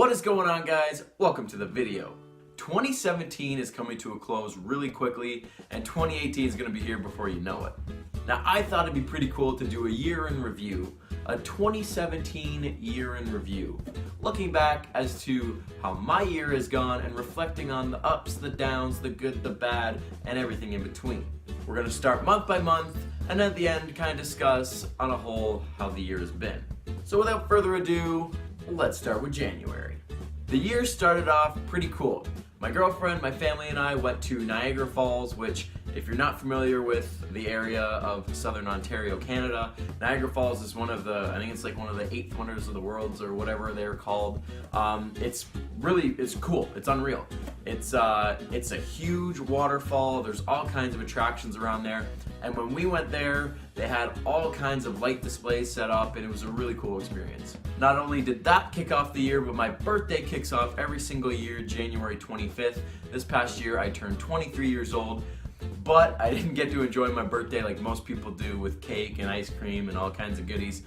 What is going on, guys? Welcome to the video. 2017 is coming to a close really quickly, and 2018 is going to be here before you know it. Now, I thought it'd be pretty cool to do a year in review, a 2017 year in review, looking back as to how my year has gone and reflecting on the ups, the downs, the good, the bad, and everything in between. We're going to start month by month, and at the end kind of discuss on a whole how the year has been. So without further ado, let's start with January. The year started off pretty cool. My girlfriend, my family, and I went to Niagara Falls, which, if you're not familiar with the area of southern Ontario, Canada, Niagara Falls is one of the, I think it's like one of the 8 wonders of the world or whatever they're called. It's cool. It's unreal. It's a huge waterfall. There's all kinds of attractions around there. And when we went there, they had all kinds of light displays set up, and it was a really cool experience. Not only did that kick off the year, but my birthday kicks off every single year, January 25th. This past year, I turned 23 years old, but I didn't get to enjoy my birthday like most people do with cake and ice cream and all kinds of goodies.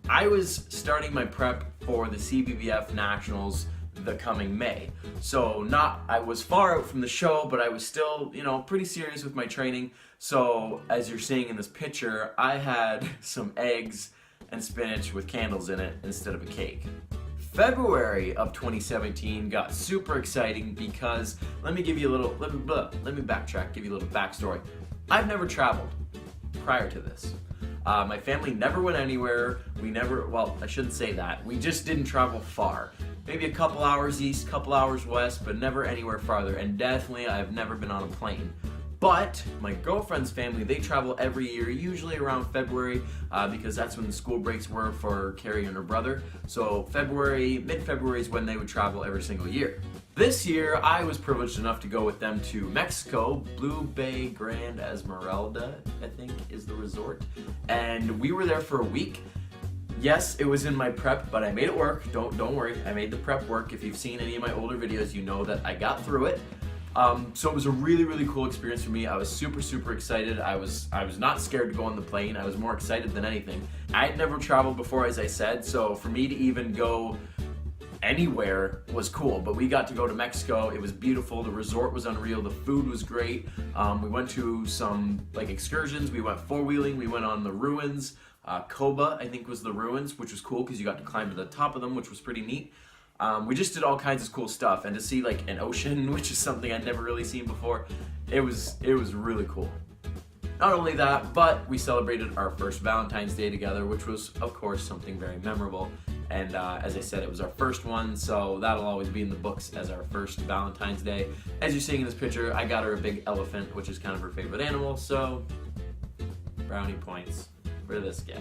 I was starting my prep for the CBBF Nationals the coming May. So I was far out from the show, but I was still, pretty serious with my training. So as you're seeing in this picture, I had some eggs and spinach with candles in it instead of a cake. February of 2017 got super exciting because let me backtrack, give you a little backstory. I've never traveled prior to this. My family never went anywhere. I shouldn't say that. We just didn't travel far. Maybe a couple hours east, couple hours west, but never anywhere farther. And definitely I've never been on a plane. But my girlfriend's family, they travel every year, usually around February, because that's when the school breaks were for Carrie and her brother. So mid-February is when they would travel every single year. This year, I was privileged enough to go with them to Mexico. Blue Bay Grand Esmeralda, I think, is the resort. And we were there for a week. Yes, it was in my prep, but I made it work. Don't worry, I made the prep work. If you've seen any of my older videos, you know that I got through it. So it was a really, really cool experience for me. I was super, super excited. I was not scared to go on the plane. I was more excited than anything. I had never traveled before, as I said, so for me to even go anywhere was cool. But we got to go to Mexico. It was beautiful. The resort was unreal. The food was great. We went to some excursions. We went four-wheeling. We went on the ruins. Coba, I think, was the ruins, which was cool because you got to climb to the top of them, which was pretty neat. We just did all kinds of cool stuff, and to see an ocean, which is something I'd never really seen before, it was really cool. Not only that, but we celebrated our first Valentine's Day together, which was, of course, something very memorable. And as I said, it was our first one, so that'll always be in the books as our first Valentine's Day. As you're seeing in this picture, I got her a big elephant, which is kind of her favorite animal, so brownie points for this guy.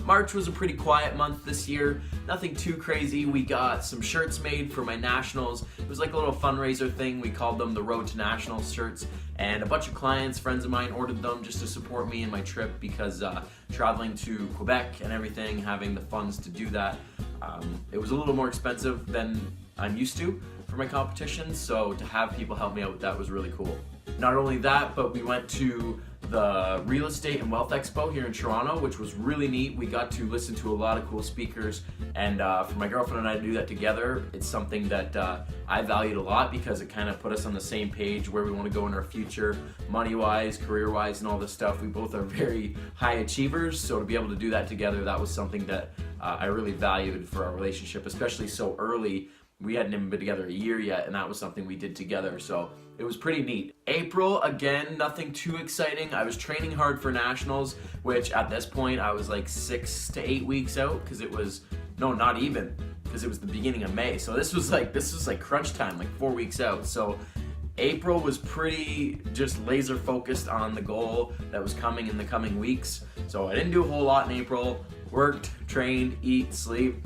March was a pretty quiet month this year, nothing too crazy. We got some shirts made for my nationals. It was like a little fundraiser thing. We called them the Road to Nationals shirts, and a bunch of clients, friends of mine, ordered them just to support me in my trip because traveling to Quebec and everything, having the funds to do that, it was a little more expensive than I'm used to for my competitions, so to have people help me out with that was really cool. Not only that, but we went to the Real Estate and Wealth Expo here in Toronto, which was really neat. We got to listen to a lot of cool speakers, and for my girlfriend and I to do that together, it's something that I valued a lot because it kind of put us on the same page where we want to go in our future, money-wise, career-wise, and all this stuff. We both are very high achievers, so to be able to do that together, that was something that I really valued for our relationship, especially so early. We hadn't even been together a year yet, and that was something we did together, so it was pretty neat. April, again, nothing too exciting. I was training hard for nationals, which at this point I was like 6 to 8 weeks out, because it was, no, not even, because it was the beginning of May. So this was like crunch time, like 4 weeks out. So April was pretty just laser focused on the goal that was coming in the coming weeks. So I didn't do a whole lot in April. Worked, trained, eat, sleep,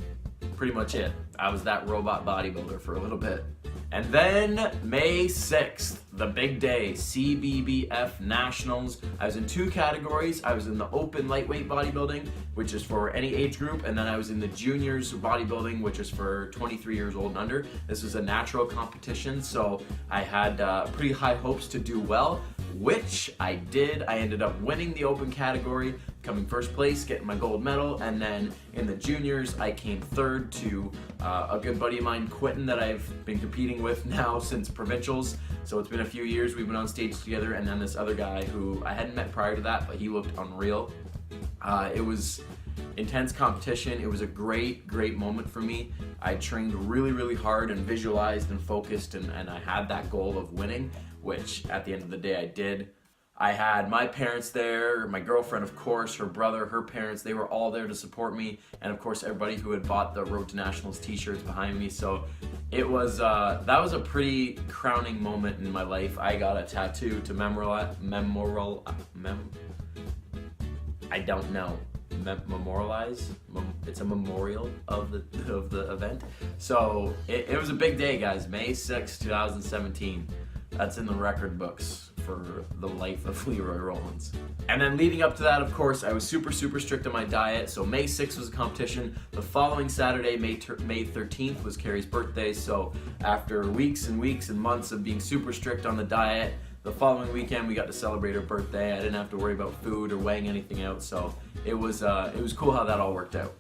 pretty much it. I was that robot bodybuilder for a little bit. And then May 6th, the big day, CBBF Nationals. I was in 2 categories. I was in the open lightweight bodybuilding, which is for any age group, and then I was in the juniors bodybuilding, which is for 23 years old and under. This was a natural competition, so I had pretty high hopes to do well, which I did. I ended up winning the open category. coming first place, getting my gold medal, and then in the juniors I came third to a good buddy of mine, Quentin, that I've been competing with now since provincials. So it's been a few years we've been on stage together, and then this other guy who I hadn't met prior to that, but he looked unreal. It was intense competition. It was a great moment for me. I trained really hard and visualized and focused, and I had that goal of winning, which at the end of the day I did. I had my parents there, my girlfriend, of course, her brother, her parents, they were all there to support me, and of course everybody who had bought the Road to Nationals t-shirts behind me. So it was that was a pretty crowning moment in my life. I got a tattoo to I don't know. Memorialize. It's a memorial of the event. So it was a big day, guys. May 6, 2017. That's in the record books for the life of Leroy Rollins. And then leading up to that, of course, I was super strict on my diet. So May 6th was a competition. The following Saturday, May 13th, was Carrie's birthday. So after weeks and months of being super strict on the diet, the following weekend we got to celebrate her birthday. I didn't have to worry about food or weighing anything out, so it was cool how that all worked out.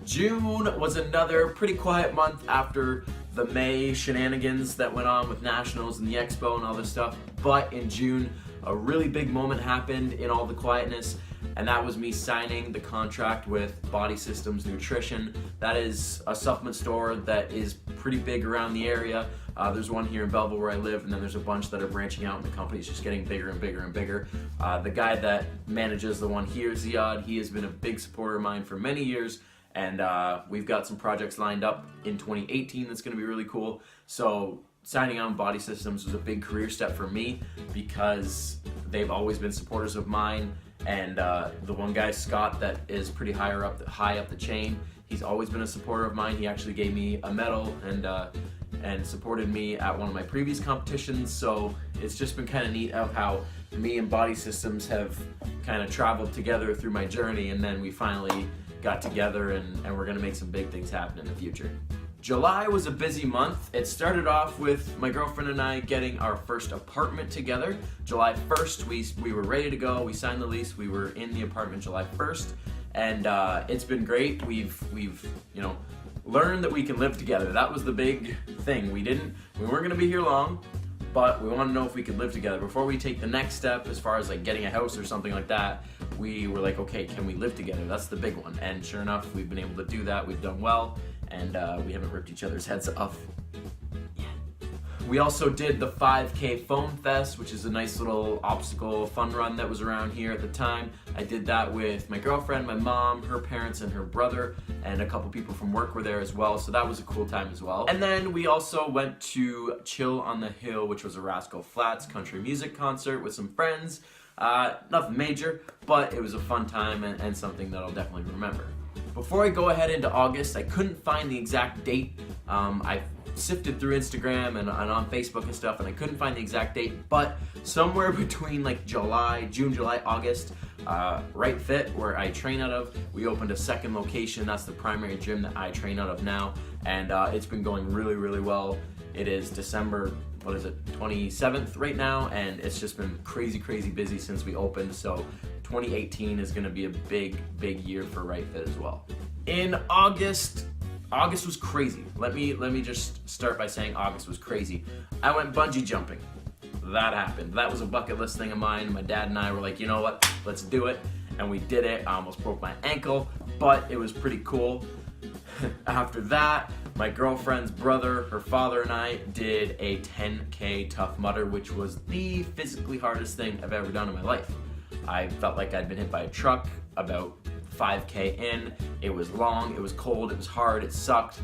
June was another pretty quiet month after the May shenanigans that went on with Nationals and the Expo and all this stuff. But in June, a really big moment happened in all the quietness, and that was me signing the contract with Body Systems Nutrition. That is a supplement store that is pretty big around the area. There's one here in Belleville where I live, and then there's a bunch that are branching out, and the company's just getting bigger and bigger. The guy that manages the one here, Ziad, he has been a big supporter of mine for many years, and we've got some projects lined up in 2018 that's going to be really cool. So signing on Body Systems was a big career step for me because they've always been supporters of mine, and the one guy, Scott, that is pretty high up the chain, he's always been a supporter of mine. He actually gave me a medal and supported me at one of my previous competitions. So it's just been kind of neat of how me and Body Systems have kind of traveled together through my journey, and then we finally got together, and we're gonna make some big things happen in the future. July was a busy month. It started off with my girlfriend and I getting our first apartment together. July 1st, we were ready to go. We signed the lease. We were in the apartment July 1st, and it's been great. We've learned that we can live together. That was the big thing. We weren't gonna be here long, but we want to know if we could live together. Before we take the next step as far as like getting a house or something like that, we were like, okay, can we live together? That's the big one. And sure enough, we've been able to do that. We've done well, and we haven't ripped each other's heads off yet. We also did the 5K Foam Fest, which is a nice little obstacle fun run that was around here at the time. I did that with my girlfriend, my mom, her parents, and her brother, and a couple people from work were there as well, so that was a cool time as well. And then we also went to Chill on the Hill, which was a Rascal Flatts country music concert with some friends. Nothing major, but it was a fun time and something that I'll definitely remember. Before I go ahead into August, I couldn't find the exact date. I sifted through Instagram and on Facebook and stuff, and I couldn't find the exact date, but somewhere between like June, July, August, Right Fit, where I train out of, we opened a second location. That's the primary gym that I train out of now, and it's been going really well. It is December, 27th right now, and it's just been crazy busy since we opened. So 2018 is going to be a big year for Right Fit as well. In August was crazy. Let me just start by saying August was crazy. I went bungee jumping. That happened. That was a bucket list thing of mine. My dad and I were like, you know what? Let's do it. And we did it. I almost broke my ankle, but it was pretty cool. After that, my girlfriend's brother, her father, and I did a 10K Tough Mudder, which was the physically hardest thing I've ever done in my life. I felt like I'd been hit by a truck about 5K in. It was long, it was cold, it was hard, it sucked.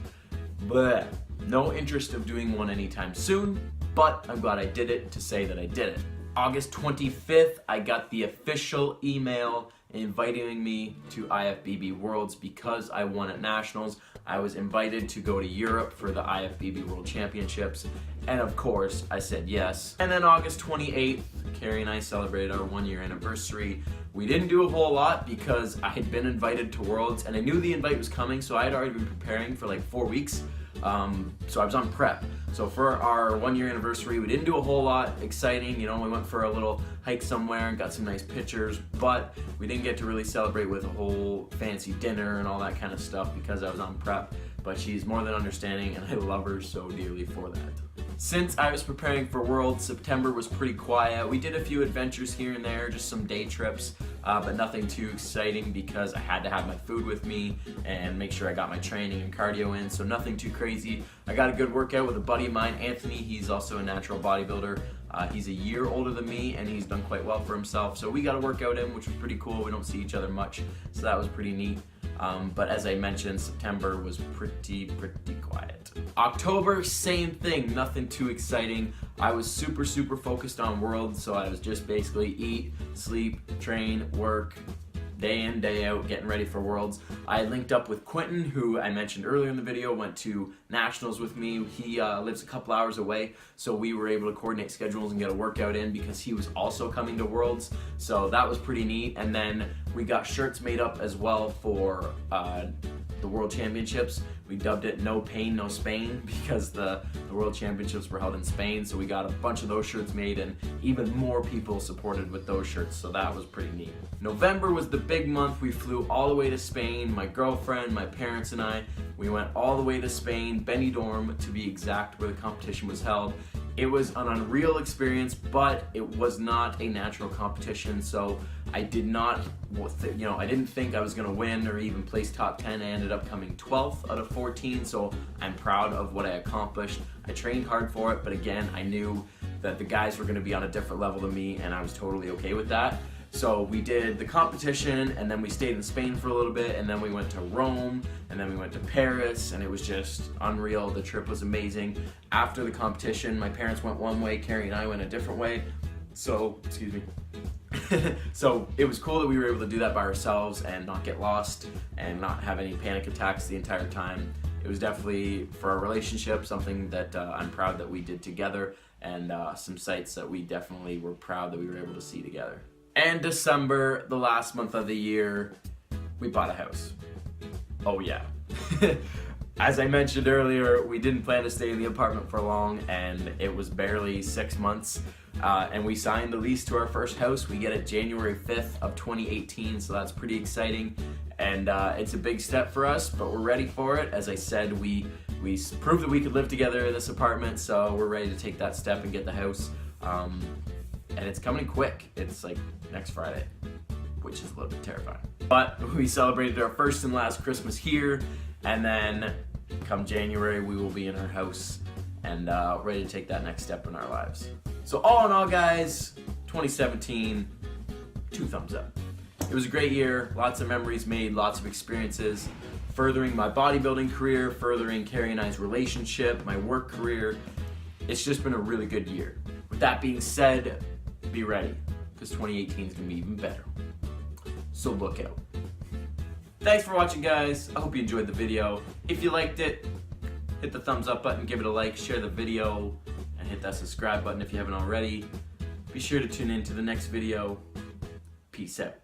Bleh. No interest of doing one anytime soon, but I'm glad I did it to say that I did it. August 25th, I got the official email inviting me to IFBB Worlds because I won at Nationals. I was invited to go to Europe for the IFBB World Championships, and of course, I said yes. And then August 28th, Carrie and I celebrated our 1-year anniversary. We didn't do a whole lot because I had been invited to Worlds, and I knew the invite was coming, so I had already been preparing for like 4 weeks. So I was on prep. So for our 1-year anniversary, we didn't do a whole lot exciting. You know, we went for a little hike somewhere and got some nice pictures, but we didn't get to really celebrate with a whole fancy dinner and all that kind of stuff because I was on prep. But she's more than understanding, and I love her so dearly for that. Since I was preparing for Worlds, September was pretty quiet. We did a few adventures here and there, just some day trips, but nothing too exciting because I had to have my food with me and make sure I got my training and cardio in, so nothing too crazy. I got a good workout with a buddy of mine, Anthony. He's also a natural bodybuilder. He's a year older than me, and he's done quite well for himself, so we got a workout in, which was pretty cool. We don't see each other much, so that was pretty neat. But as I mentioned, September was pretty quiet. October, same thing, nothing too exciting. I was super focused on Worlds, so I was just basically eat, sleep, train, work, day in, day out, getting ready for Worlds. I linked up with Quentin, who I mentioned earlier in the video, went to Nationals with me. He lives a couple hours away, so we were able to coordinate schedules and get a workout in because he was also coming to Worlds, so that was pretty neat. And then we got shirts made up as well for the World Championships. We dubbed it No Pain, No Spain because the World Championships were held in Spain, so we got a bunch of those shirts made and even more people supported with those shirts, so that was pretty neat. November was the big month. We flew all the way to Spain. My girlfriend, my parents, and I, we went all the way to Spain, Benidorm to be exact, where the competition was held. It was an unreal experience, but it was not a natural competition, so I did not, I didn't think I was gonna win or even place top 10. I ended up coming 12th out of 14, so I'm proud of what I accomplished. I trained hard for it, but again, I knew that the guys were gonna be on a different level than me, and I was totally okay with that. So we did the competition, and then we stayed in Spain for a little bit, and then we went to Rome, and then we went to Paris, and it was just unreal. The trip was amazing. After the competition, my parents went one way, Carrie and I went a different way. So, excuse me. So it was cool that we were able to do that by ourselves and not get lost and not have any panic attacks the entire time. It was definitely, for our relationship, something that I'm proud that we did together, and some sights that we definitely were proud that we were able to see together. And December, the last month of the year, we bought a house. Oh yeah. As I mentioned earlier, we didn't plan to stay in the apartment for long, and it was barely 6 months. And we signed the lease to our first house. We get it January 5th of 2018, so that's pretty exciting. And it's a big step for us, but we're ready for it. As I said, we proved that we could live together in this apartment, so we're ready to take that step and get the house. And it's coming quick. It's like next Friday, which is a little bit terrifying. But we celebrated our first and last Christmas here, and then come January, we will be in our house and ready to take that next step in our lives. So all in all, guys, 2017, 2 thumbs up. It was a great year, lots of memories made, lots of experiences, furthering my bodybuilding career, furthering Carrie and I's relationship, my work career. It's just been a really good year. With that being said, be ready, because 2018 is going to be even better. So look out. Thanks for watching, guys. I hope you enjoyed the video. If you liked it, hit the thumbs up button, give it a like, share the video, and hit that subscribe button if you haven't already. Be sure to tune in to the next video. Peace out.